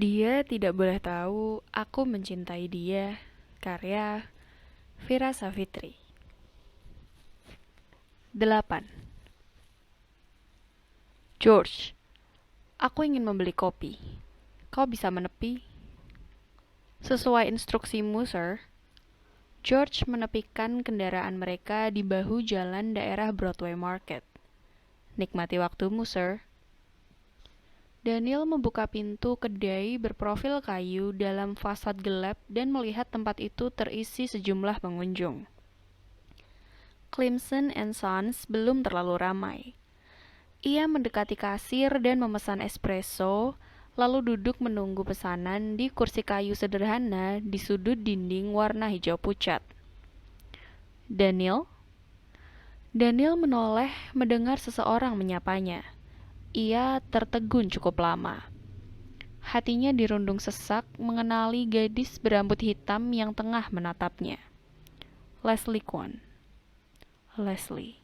Dia tidak boleh tahu aku mencintai dia. Karya Vira Savitri. 8. George, aku ingin membeli kopi. Kau bisa menepi? Sesuai instruksimu, sir. George menepikan kendaraan mereka di bahu jalan daerah Broadway Market. Nikmati waktumu, sir. Daniel membuka pintu kedai berprofil kayu dalam fasad gelap dan melihat tempat itu terisi sejumlah pengunjung. Clemson and Sons belum terlalu ramai. Ia mendekati kasir dan memesan espresso, lalu duduk menunggu pesanan di kursi kayu sederhana di sudut dinding warna hijau pucat. Daniel? Daniel menoleh mendengar seseorang menyapanya. Ia tertegun cukup lama. Hatinya dirundung sesak mengenali gadis berambut hitam yang tengah menatapnya. Leslie Kwan. Leslie.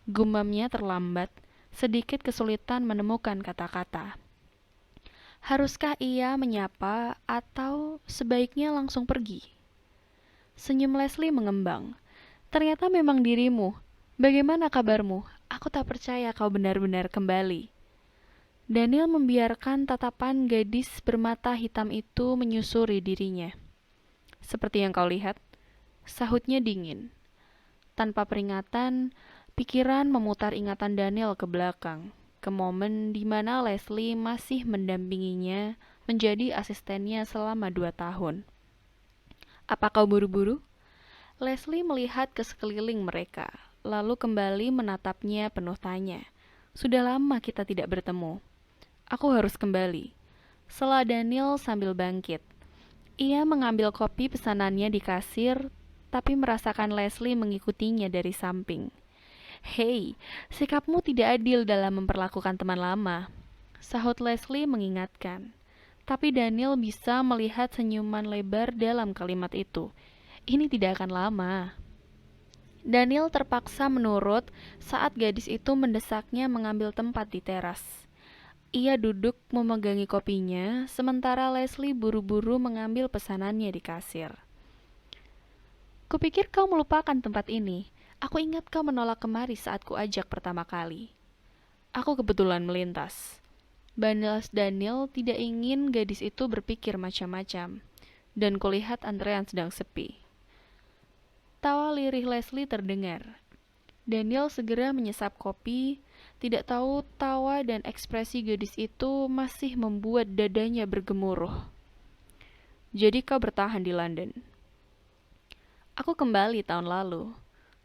Gumamnya terlambat, sedikit kesulitan menemukan kata-kata. Haruskah ia menyapa atau sebaiknya langsung pergi? Senyum Leslie mengembang. Ternyata memang dirimu. Bagaimana kabarmu? Aku tak percaya kau benar-benar kembali. Daniel membiarkan tatapan gadis bermata hitam itu menyusuri dirinya. Seperti yang kau lihat, sahutnya dingin. Tanpa peringatan, pikiran memutar ingatan Daniel ke belakang, ke momen di mana Leslie masih mendampinginya menjadi asistennya selama 2 tahun. Apa kau buru-buru? Leslie melihat ke sekeliling mereka, lalu kembali menatapnya penuh tanya. Sudah lama kita tidak bertemu. Aku harus kembali. Sela Daniel sambil bangkit. Ia mengambil kopi pesanannya di kasir, tapi merasakan Leslie mengikutinya dari samping. Hei, sikapmu tidak adil dalam memperlakukan teman lama, sahut Leslie mengingatkan. Tapi Daniel bisa melihat senyuman lebar dalam kalimat itu. Ini tidak akan lama. Daniel terpaksa menurut saat gadis itu mendesaknya mengambil tempat di teras. Ia duduk memegangi kopinya, sementara Leslie buru-buru mengambil pesanannya di kasir. Kupikir kau melupakan tempat ini. Aku ingat kau menolak kemari saat kuajak pertama kali. Aku kebetulan melintas. Balas Daniel tidak ingin gadis itu berpikir macam-macam, dan kulihat antrean sedang sepi. Tawa lirih Leslie terdengar. Daniel segera menyesap kopi, tidak tahu tawa dan ekspresi gadis itu masih membuat dadanya bergemuruh. Jadi kau bertahan di London. Aku kembali tahun lalu.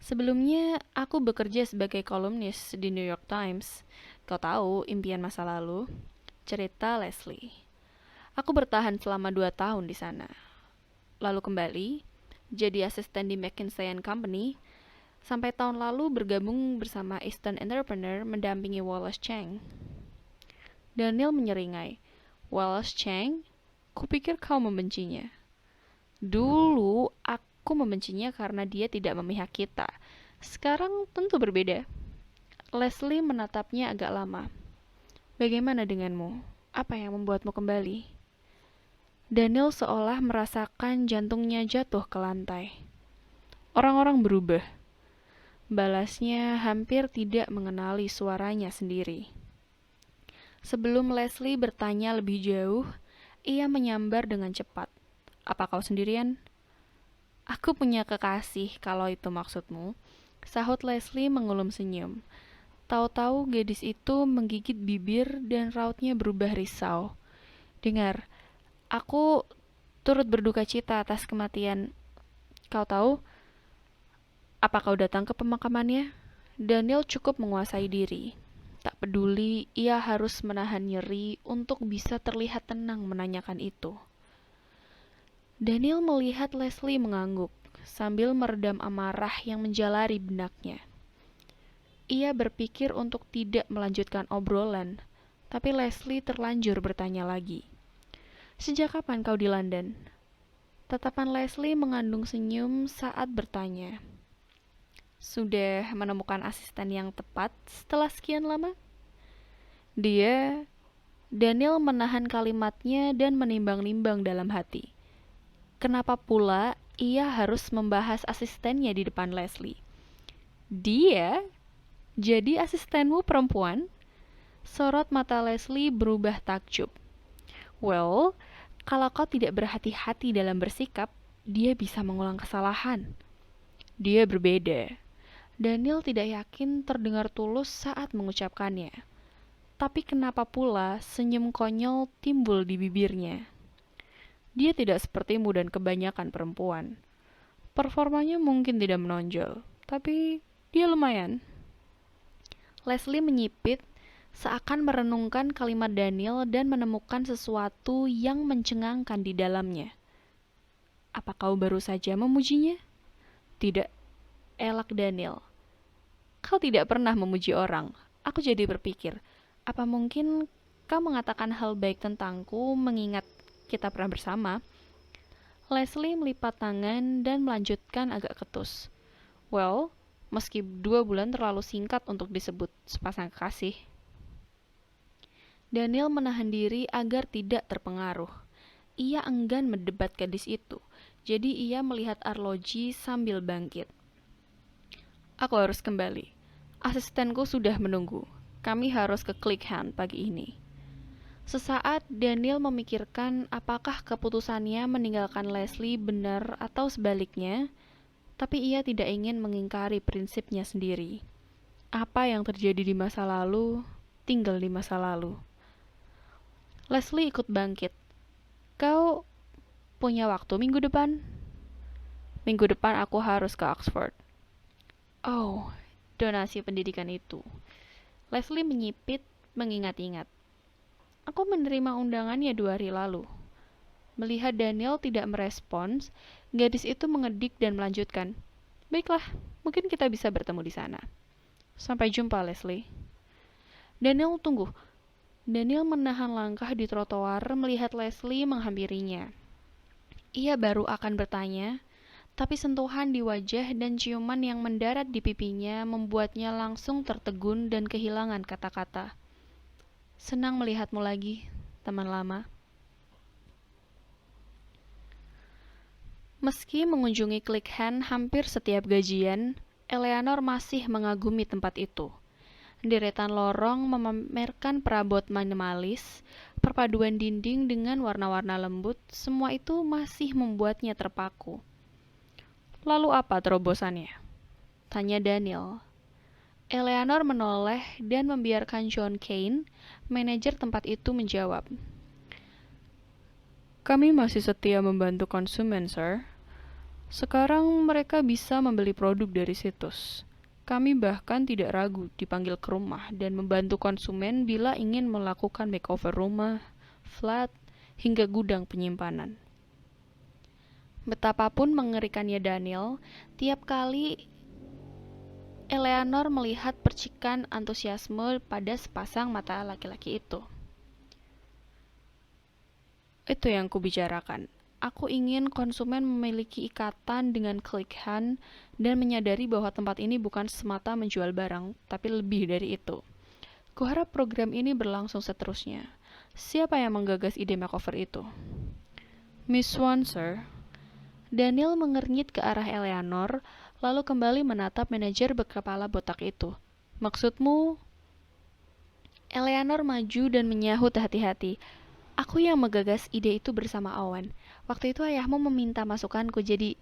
Sebelumnya, aku bekerja sebagai kolumnis di New York Times. Kau tahu, impian masa lalu. Cerita Leslie. Aku bertahan selama 2 tahun di sana. Lalu kembali, jadi asisten di McKinsey & Company, sampai tahun lalu bergabung bersama Eastern Entrepreneur mendampingi Wallace Chang. Daniel menyeringai. Wallace Chang? Kupikir kau membencinya. Dulu aku membencinya karena dia tidak memihak kita. Sekarang tentu berbeda. Leslie menatapnya agak lama. Bagaimana denganmu? Apa yang membuatmu kembali? Daniel seolah merasakan jantungnya jatuh ke lantai. Orang-orang berubah. Balasnya hampir tidak mengenali suaranya sendiri. Sebelum Leslie bertanya lebih jauh, ia menyambar dengan cepat. Apa kau sendirian? Aku punya kekasih, kalau itu maksudmu, sahut Leslie mengulum senyum. Tahu-tahu gadis itu menggigit bibir dan rautnya berubah risau. Dengar, aku turut berduka cita atas kematian. Kau tahu, apa kau datang ke pemakamannya? Daniel cukup menguasai diri. Tak peduli, ia harus menahan nyeri untuk bisa terlihat tenang menanyakan itu. Daniel melihat Leslie mengangguk, sambil meredam amarah yang menjalari benaknya. Ia berpikir untuk tidak melanjutkan obrolan, tapi Leslie terlanjur bertanya lagi. Sejak kapan kau di London? Tatapan Leslie mengandung senyum saat bertanya. Sudah menemukan asisten yang tepat setelah sekian lama? Dia Daniel menahan kalimatnya dan menimbang-nimbang dalam hati. Kenapa pula ia harus membahas asistennya di depan Leslie? Dia? Jadi asistenmu perempuan? Sorot mata Leslie berubah takjub. Well, kalau kau tidak berhati-hati dalam bersikap, dia bisa mengulang kesalahan. Dia berbeda. Daniel tidak yakin terdengar tulus saat mengucapkannya. Tapi kenapa pula senyum konyol timbul di bibirnya? Dia tidak sepertimu dan kebanyakan perempuan. Performanya mungkin tidak menonjol, tapi dia lumayan. Leslie menyipit, seakan merenungkan kalimat Daniel dan menemukan sesuatu yang mencengangkan di dalamnya. Apa kau baru saja memujinya? Tidak, elak Daniel. Kau tidak pernah memuji orang. Aku jadi berpikir, apa mungkin kau mengatakan hal baik tentangku mengingat kita pernah bersama? Leslie melipat tangan dan melanjutkan agak ketus. Well, meski 2 bulan terlalu singkat untuk disebut sepasang kekasih. Daniel menahan diri agar tidak terpengaruh. Ia enggan mendebat gadis itu, jadi ia melihat arloji sambil bangkit. Aku harus kembali. Asistenku sudah menunggu. Kami harus ke Clickham pagi ini. Sesaat Daniel memikirkan apakah keputusannya meninggalkan Leslie benar atau sebaliknya, tapi ia tidak ingin mengingkari prinsipnya sendiri. Apa yang terjadi di masa lalu, tinggal di masa lalu. Leslie ikut bangkit. Kau punya waktu minggu depan? Minggu depan aku harus ke Oxford. Oh, donasi pendidikan itu. Leslie menyipit, mengingat-ingat. Aku menerima undangannya 2 hari lalu. Melihat Daniel tidak merespons, gadis itu mengedik dan melanjutkan. Baiklah, mungkin kita bisa bertemu di sana. Sampai jumpa, Leslie. Daniel tunggu. Daniel menahan langkah di trotoar melihat Leslie menghampirinya. Ia baru akan bertanya, tapi sentuhan di wajah dan ciuman yang mendarat di pipinya membuatnya langsung tertegun dan kehilangan kata-kata. Senang melihatmu lagi, teman lama. Meski mengunjungi Clickham hampir setiap gajian, Eleanor masih mengagumi tempat itu. Deretan lorong memamerkan perabot minimalis, perpaduan dinding dengan warna-warna lembut, semua itu masih membuatnya terpaku. Lalu apa terobosannya? Tanya Daniel. Eleanor menoleh dan membiarkan John Kane, manajer tempat itu, menjawab. Kami masih setia membantu konsumen, Sir. Sekarang mereka bisa membeli produk dari situs. Kami bahkan tidak ragu dipanggil ke rumah dan membantu konsumen bila ingin melakukan makeover rumah, flat, hingga gudang penyimpanan. Betapapun mengerikannya Daniel, tiap kali Eleanor melihat percikan antusiasme pada sepasang mata laki-laki itu. Itu yang kubicarakan. Aku ingin konsumen memiliki ikatan dengan Clickham dan menyadari bahwa tempat ini bukan semata menjual barang, tapi lebih dari itu. Kuharap program ini berlangsung seterusnya. Siapa yang menggagas ide makeover itu? Miss Swan, Sir. Daniel mengernyit ke arah Eleanor, lalu kembali menatap manajer berkepala botak itu. Maksudmu? Eleanor maju dan menyahut hati-hati. Aku yang menggagas ide itu bersama Owen. Waktu itu ayahmu meminta masukanku, jadi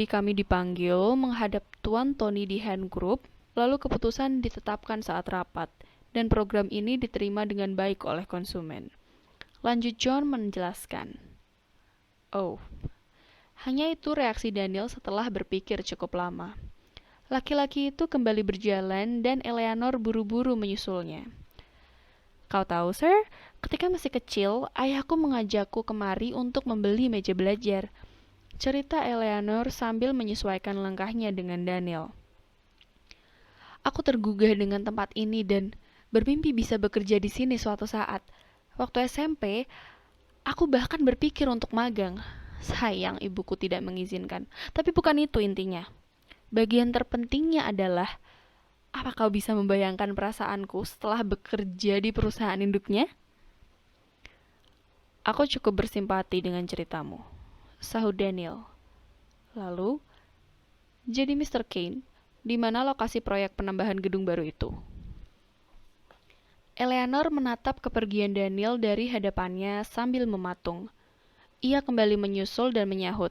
kami dipanggil menghadap Tuan Tony di Hand Group, lalu keputusan ditetapkan saat rapat, dan program ini diterima dengan baik oleh konsumen. Lanjut John menjelaskan. Oh, hanya itu reaksi Daniel setelah berpikir cukup lama. Laki-laki itu kembali berjalan dan Eleanor buru-buru menyusulnya. Kau tahu, Sir, ketika masih kecil, ayahku mengajakku kemari untuk membeli meja belajar. Cerita Eleanor sambil menyesuaikan langkahnya dengan Daniel. Aku tergugah dengan tempat ini dan bermimpi bisa bekerja di sini suatu saat. Waktu SMP, aku bahkan berpikir untuk magang. Sayang ibuku tidak mengizinkan. Tapi bukan itu intinya. Bagian terpentingnya adalah Apa kau bisa membayangkan perasaanku setelah bekerja di perusahaan induknya? Aku cukup bersimpati dengan ceritamu, sahut Daniel. Lalu, jadi Mr. Kane, di mana lokasi proyek penambahan gedung baru itu? Eleanor menatap kepergian Daniel dari hadapannya sambil mematung. Ia kembali menyusul dan menyahut,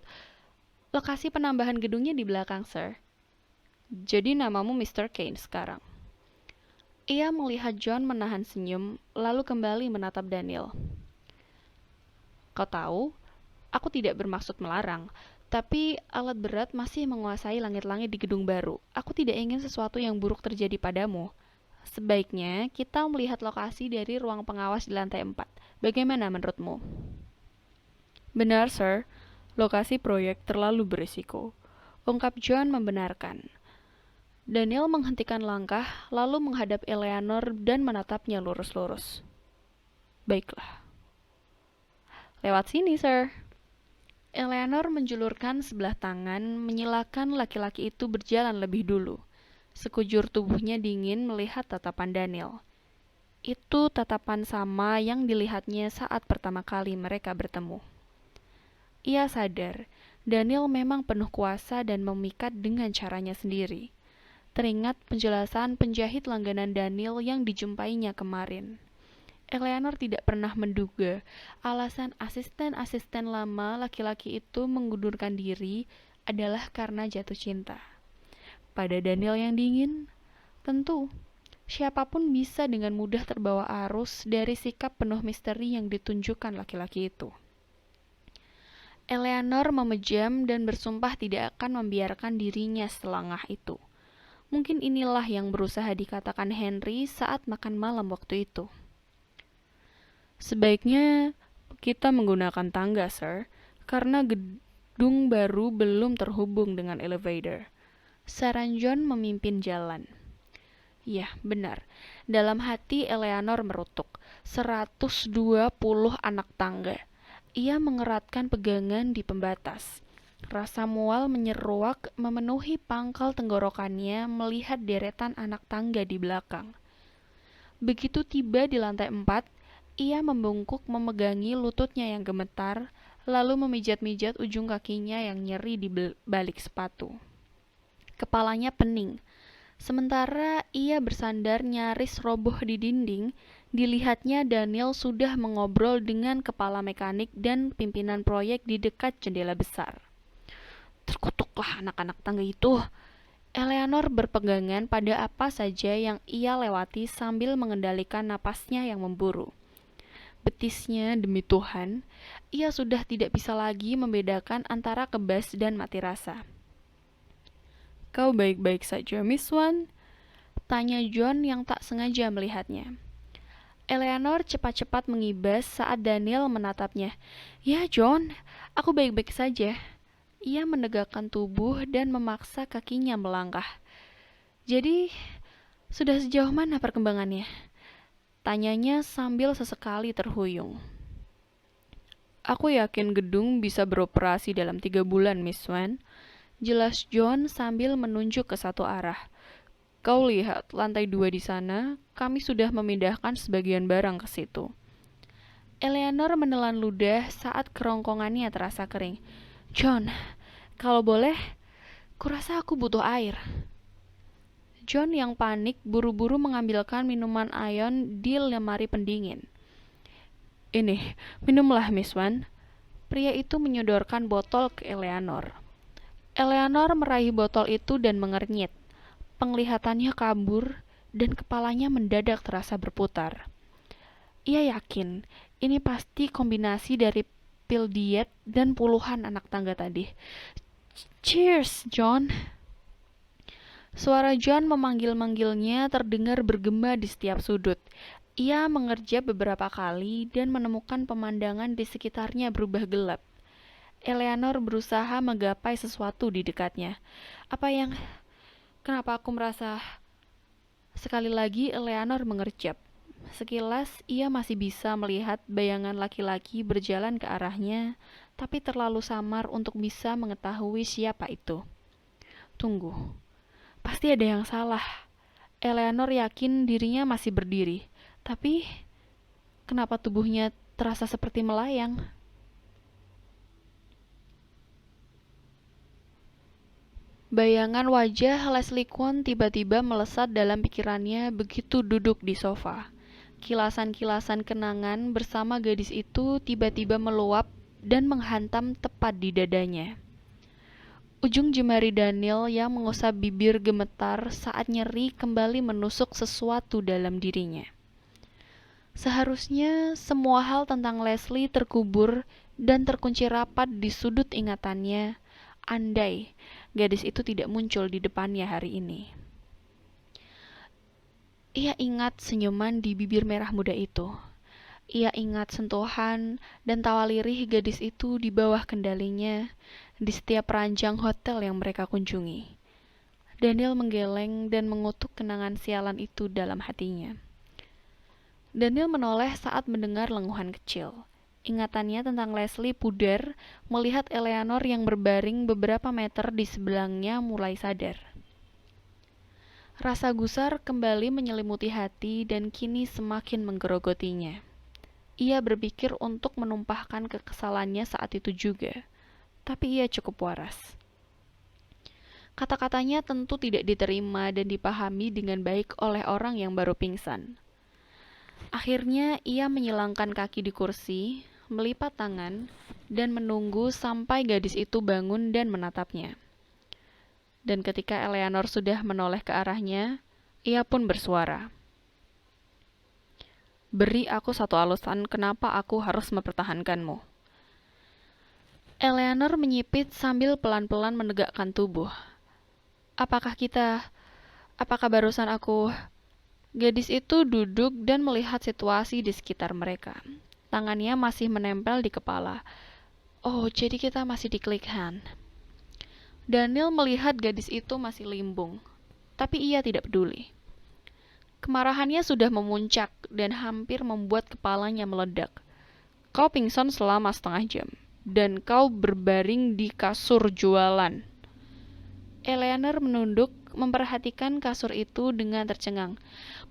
lokasi penambahan gedungnya di belakang, sir. Jadi namamu Mr. Kane sekarang. Ia melihat John menahan senyum, lalu kembali menatap Daniel. Kau tahu, aku tidak bermaksud melarang, tapi alat berat masih menguasai langit-langit di gedung baru. Aku tidak ingin sesuatu yang buruk terjadi padamu. Sebaiknya kita melihat lokasi dari ruang pengawas di lantai 4. Bagaimana menurutmu? Benar, sir. Lokasi proyek terlalu berisiko. Ungkap John membenarkan. Daniel menghentikan langkah, lalu menghadap Eleanor dan menatapnya lurus-lurus. Baiklah. Lewat sini, sir. Eleanor menjulurkan sebelah tangan, menyilakan laki-laki itu berjalan lebih dulu. Sekujur tubuhnya dingin melihat tatapan Daniel. Itu tatapan sama yang dilihatnya saat pertama kali mereka bertemu. Ia sadar, Daniel memang penuh kuasa dan memikat dengan caranya sendiri. Teringat penjelasan penjahit langganan Daniel yang dijumpainya kemarin. Eleanor tidak pernah menduga alasan asisten-asisten lama laki-laki itu mengundurkan diri adalah karena jatuh cinta. Pada Daniel yang dingin, tentu siapapun bisa dengan mudah terbawa arus dari sikap penuh misteri yang ditunjukkan laki-laki itu. Eleanor memejam dan bersumpah tidak akan membiarkan dirinya selangah itu. Mungkin inilah yang berusaha dikatakan Henry saat makan malam waktu itu. Sebaiknya kita menggunakan tangga, sir, karena gedung baru belum terhubung dengan elevator. Saran John memimpin jalan. Ya, benar. Dalam hati Eleanor merutuk. 120 anak tangga. Ia mengeratkan pegangan di pembatas. Rasa mual menyeruak memenuhi pangkal tenggorokannya melihat deretan anak tangga di belakang. Begitu tiba di lantai 4, ia membungkuk memegangi lututnya yang gemetar, lalu memijat-mijat ujung kakinya yang nyeri di balik sepatu. Kepalanya pening. Sementara ia bersandar nyaris roboh di dinding, dilihatnya Daniel sudah mengobrol dengan kepala mekanik dan pimpinan proyek di dekat jendela besar. Terkutuklah anak-anak tangga itu. Eleanor berpegangan pada apa saja yang ia lewati sambil mengendalikan napasnya yang memburu. Betisnya, demi Tuhan, ia sudah tidak bisa lagi membedakan antara kebas dan mati rasa. Kau baik-baik saja, Miss Swan? Tanya John yang tak sengaja melihatnya. Eleanor cepat-cepat mengibas saat Daniel menatapnya. Ya, John, aku baik-baik saja. Ia menegakkan tubuh dan memaksa kakinya melangkah. Jadi, sudah sejauh mana perkembangannya? Tanyanya sambil sesekali terhuyung. Aku yakin gedung bisa beroperasi dalam 3 bulan, Miss Swan. Jelas John sambil menunjuk ke satu arah. Kau lihat, lantai 2 di sana, kami sudah memindahkan sebagian barang ke situ. Eleanor menelan ludah saat kerongkongannya terasa kering. John, kalau boleh, kurasa aku butuh air. John yang panik buru-buru mengambilkan minuman ion di lemari pendingin. Ini, minumlah Miss Swan. Pria itu menyodorkan botol ke Eleanor. Eleanor meraih botol itu dan mengernyit. Penglihatannya kabur dan kepalanya mendadak terasa berputar. Ia yakin ini pasti kombinasi dari pil diet dan puluhan anak tangga tadi. Cheers, John. Suara John memanggil-manggilnya terdengar bergema di setiap sudut. Ia mengerjap beberapa kali dan menemukan pemandangan di sekitarnya berubah gelap. Eleanor berusaha menggapai sesuatu di dekatnya. Kenapa aku merasa... Sekali lagi Eleanor mengerjap. Sekilas ia masih bisa melihat bayangan laki-laki berjalan ke arahnya, tapi terlalu samar untuk bisa mengetahui siapa itu. Tunggu, pasti ada yang salah. Eleanor yakin dirinya masih berdiri, tapi kenapa tubuhnya terasa seperti melayang? Bayangan wajah Leslie Kwon tiba-tiba melesat dalam pikirannya begitu duduk di sofa. Kilasan-kilasan kenangan bersama gadis itu tiba-tiba meluap dan menghantam tepat di dadanya. Ujung jemari Daniel yang mengusap bibir gemetar saat nyeri kembali menusuk sesuatu dalam dirinya. Seharusnya semua hal tentang Leslie terkubur dan terkunci rapat di sudut ingatannya, andai gadis itu tidak muncul di depannya hari ini. Ia ingat senyuman di bibir merah muda itu. Ia ingat sentuhan dan tawa lirih gadis itu di bawah kendalinya di setiap ranjang hotel yang mereka kunjungi. Daniel menggeleng dan mengutuk kenangan sialan itu dalam hatinya. Daniel menoleh saat mendengar lenguhan kecil. Ingatannya tentang Leslie pudar melihat Eleanor yang berbaring beberapa meter di sebelahnya mulai sadar. Rasa gusar kembali menyelimuti hati dan kini semakin menggerogotinya. Ia berpikir untuk menumpahkan kekesalannya saat itu juga, tapi ia cukup waras. Kata-katanya tentu tidak diterima dan dipahami dengan baik oleh orang yang baru pingsan. Akhirnya ia menyilangkan kaki di kursi, melipat tangan, dan menunggu sampai gadis itu bangun dan menatapnya. Dan ketika Eleanor sudah menoleh ke arahnya, ia pun bersuara. Beri aku satu alasan kenapa aku harus mempertahankanmu. Eleanor menyipit sambil pelan-pelan menegakkan tubuh. Apakah barusan aku... Gadis itu duduk dan melihat situasi di sekitar mereka. Tangannya masih menempel di kepala. Oh, jadi kita masih di Click Hand. Daniel melihat gadis itu masih limbung, tapi ia tidak peduli. Kemarahannya sudah memuncak dan hampir membuat kepalanya meledak. Kau pingsan selama setengah jam, dan kau berbaring di kasur jualan. Eleanor menunduk, memperhatikan kasur itu dengan tercengang.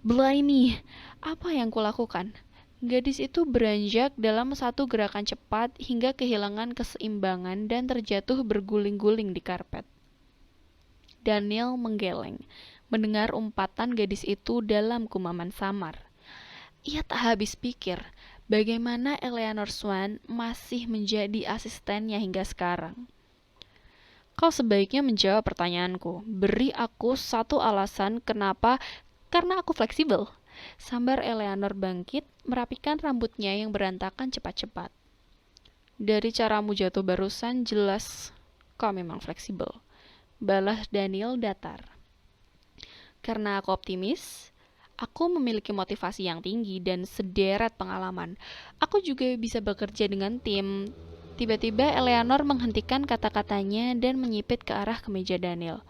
Blimey, apa yang kulakukan? Gadis itu beranjak dalam satu gerakan cepat hingga kehilangan keseimbangan dan terjatuh berguling-guling di karpet. Daniel menggeleng, mendengar umpatan gadis itu dalam kumaman samar. Ia tak habis pikir bagaimana Eleanor Swan masih menjadi asistennya hingga sekarang. Kau sebaiknya menjawab pertanyaanku. Beri aku satu alasan kenapa, karena aku fleksibel. Sambar Eleanor bangkit, merapikan rambutnya yang berantakan cepat-cepat. Dari caramu jatuh barusan jelas kau memang fleksibel. Balas Daniel datar. Karena aku optimis, aku memiliki motivasi yang tinggi dan sederet pengalaman. Aku juga bisa bekerja dengan tim. Tiba-tiba Eleanor menghentikan kata-katanya dan menyipit ke arah kemeja Daniel.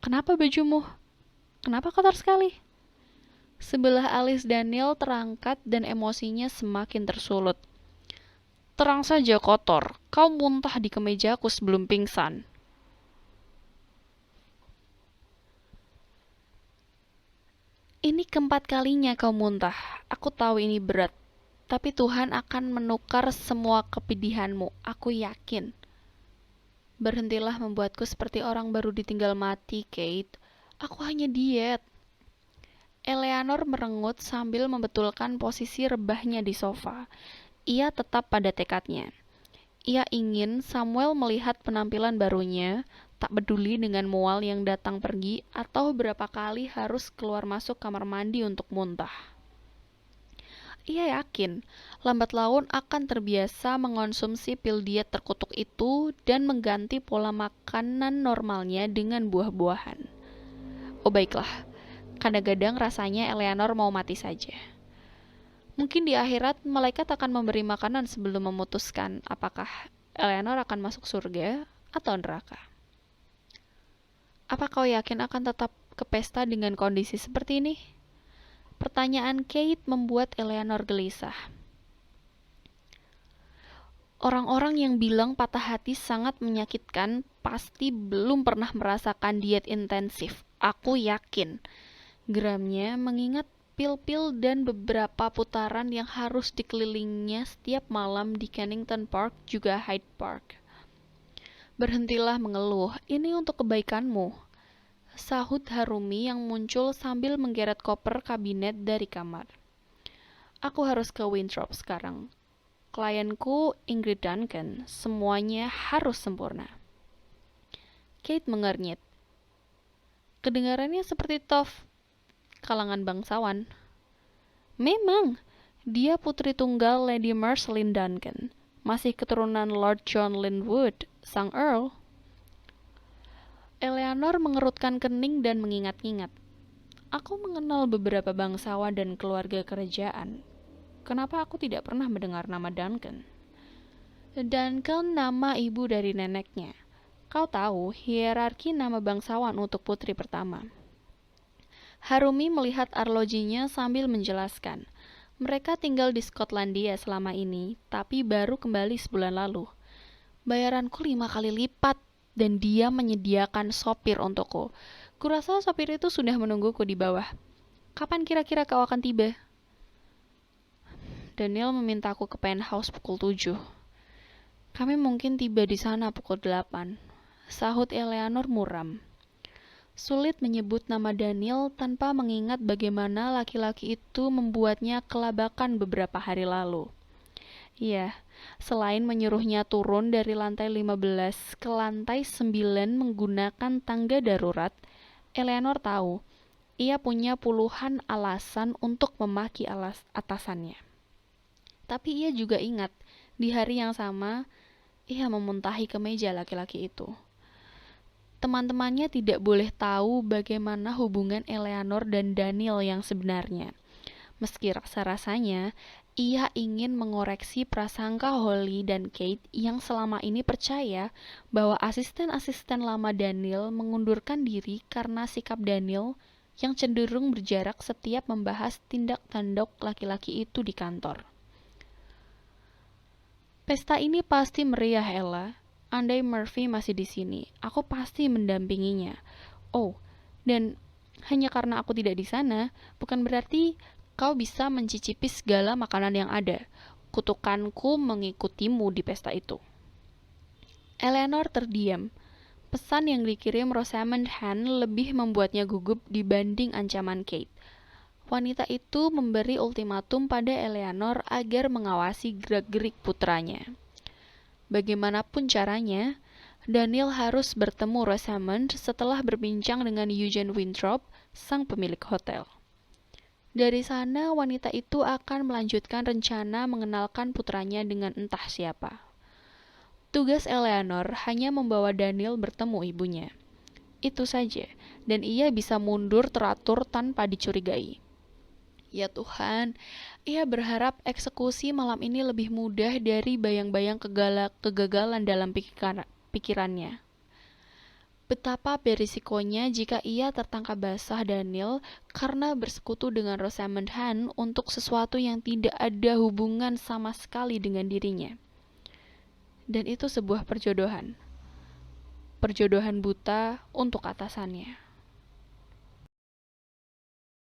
Kenapa bajumu? Kenapa kotor sekali? Sebelah alis Daniel terangkat dan emosinya semakin tersulut. Terang saja kotor, kau muntah di kemejaku sebelum pingsan. Ini keempat kalinya kau muntah. Aku tahu ini berat. Tapi Tuhan akan menukar semua kepedihanmu, aku yakin. Berhentilah membuatku seperti orang baru ditinggal mati, Kate. Aku hanya diet. Eleanor merengut sambil membetulkan posisi rebahnya di sofa. Ia tetap pada tekadnya. Ia ingin Samuel melihat penampilan barunya, tak peduli dengan mual yang datang pergi atau berapa kali harus keluar masuk kamar mandi untuk muntah. Ia yakin lambat laun akan terbiasa mengonsumsi pil diet terkutuk itu dan mengganti pola makanan normalnya dengan buah-buahan. Oh baiklah, kadang-kadang rasanya Eleanor mau mati saja. Mungkin di akhirat malaikat akan memberi makanan sebelum memutuskan apakah Eleanor akan masuk surga atau neraka. Apa kau yakin akan tetap ke pesta dengan kondisi seperti ini? Pertanyaan Kate membuat Eleanor gelisah. Orang-orang yang bilang patah hati sangat menyakitkan pasti belum pernah merasakan diet intensif. Aku yakin. Geramnya mengingat pil-pil dan beberapa putaran yang harus dikelilingnya setiap malam di Kennington Park juga Hyde Park. Berhentilah mengeluh, ini untuk kebaikanmu, sahut Harumi yang muncul sambil menggeret koper kabinet dari kamar. Aku harus ke Winthrop sekarang. Klienku Ingrid Duncan, semuanya harus sempurna. Kate mengernyit. Kedengarannya seperti Toph, kalangan bangsawan. Memang, dia putri tunggal Lady Marceline Duncan, masih keturunan Lord John Linwood, sang Earl. Eleanor mengerutkan kening dan mengingat-ingat. Aku mengenal beberapa bangsawan dan keluarga kerajaan. Kenapa aku tidak pernah mendengar nama Duncan? Duncan nama ibu dari neneknya. Kau tahu hierarki nama bangsawan untuk putri pertama. Harumi melihat arlojinya sambil menjelaskan. Mereka tinggal di Skotlandia selama ini, tapi baru kembali sebulan lalu. Bayaranku 5 kali lipat, dan dia menyediakan sopir untukku. Kurasa sopir itu sudah menungguku di bawah. Kapan kira-kira kau akan tiba? Daniel memintaku ke penthouse pukul 7. Kami mungkin tiba di sana pukul 8, sahut Eleanor muram. Sulit menyebut nama Daniel tanpa mengingat bagaimana laki-laki itu membuatnya kelabakan beberapa hari lalu. Iya, selain menyuruhnya turun dari lantai 15 ke lantai 9 menggunakan tangga darurat, Eleanor tahu ia punya puluhan alasan untuk memaki atasannya. Tapi ia juga ingat, di hari yang sama, ia memuntahi kemeja laki-laki itu. Teman-temannya tidak boleh tahu bagaimana hubungan Eleanor dan Daniel yang sebenarnya. Meski rasa-rasanya, ia ingin mengoreksi prasangka Holly dan Kate yang selama ini percaya bahwa asisten-asisten lama Daniel mengundurkan diri karena sikap Daniel yang cenderung berjarak setiap membahas tindak tanduk laki-laki itu di kantor. Pesta ini pasti meriah, Ella. Andai Murphy masih di sini, aku pasti mendampinginya. Oh, dan hanya karena aku tidak di sana, bukan berarti kau bisa mencicipi segala makanan yang ada. Kutukanku mengikutimu di pesta itu. Eleanor terdiam. Pesan yang dikirim Rosamund Han lebih membuatnya gugup dibanding ancaman Kate. Wanita itu memberi ultimatum pada Eleanor agar mengawasi gerak-gerik putranya. Bagaimanapun caranya, Daniel harus bertemu Rosamund setelah berbincang dengan Eugene Winthrop, sang pemilik hotel. Dari sana, wanita itu akan melanjutkan rencana mengenalkan putranya dengan entah siapa. Tugas Eleanor hanya membawa Daniel bertemu ibunya. Itu saja, dan ia bisa mundur teratur tanpa dicurigai. Ya Tuhan, ia berharap eksekusi malam ini lebih mudah dari bayang-bayang kegagalan dalam pikirannya. Betapa berisikonya jika ia tertangkap basah Daniel karena bersekutu dengan Rosamund Han untuk sesuatu yang tidak ada hubungan sama sekali dengan dirinya. Dan itu sebuah perjodohan. Perjodohan buta untuk atasannya.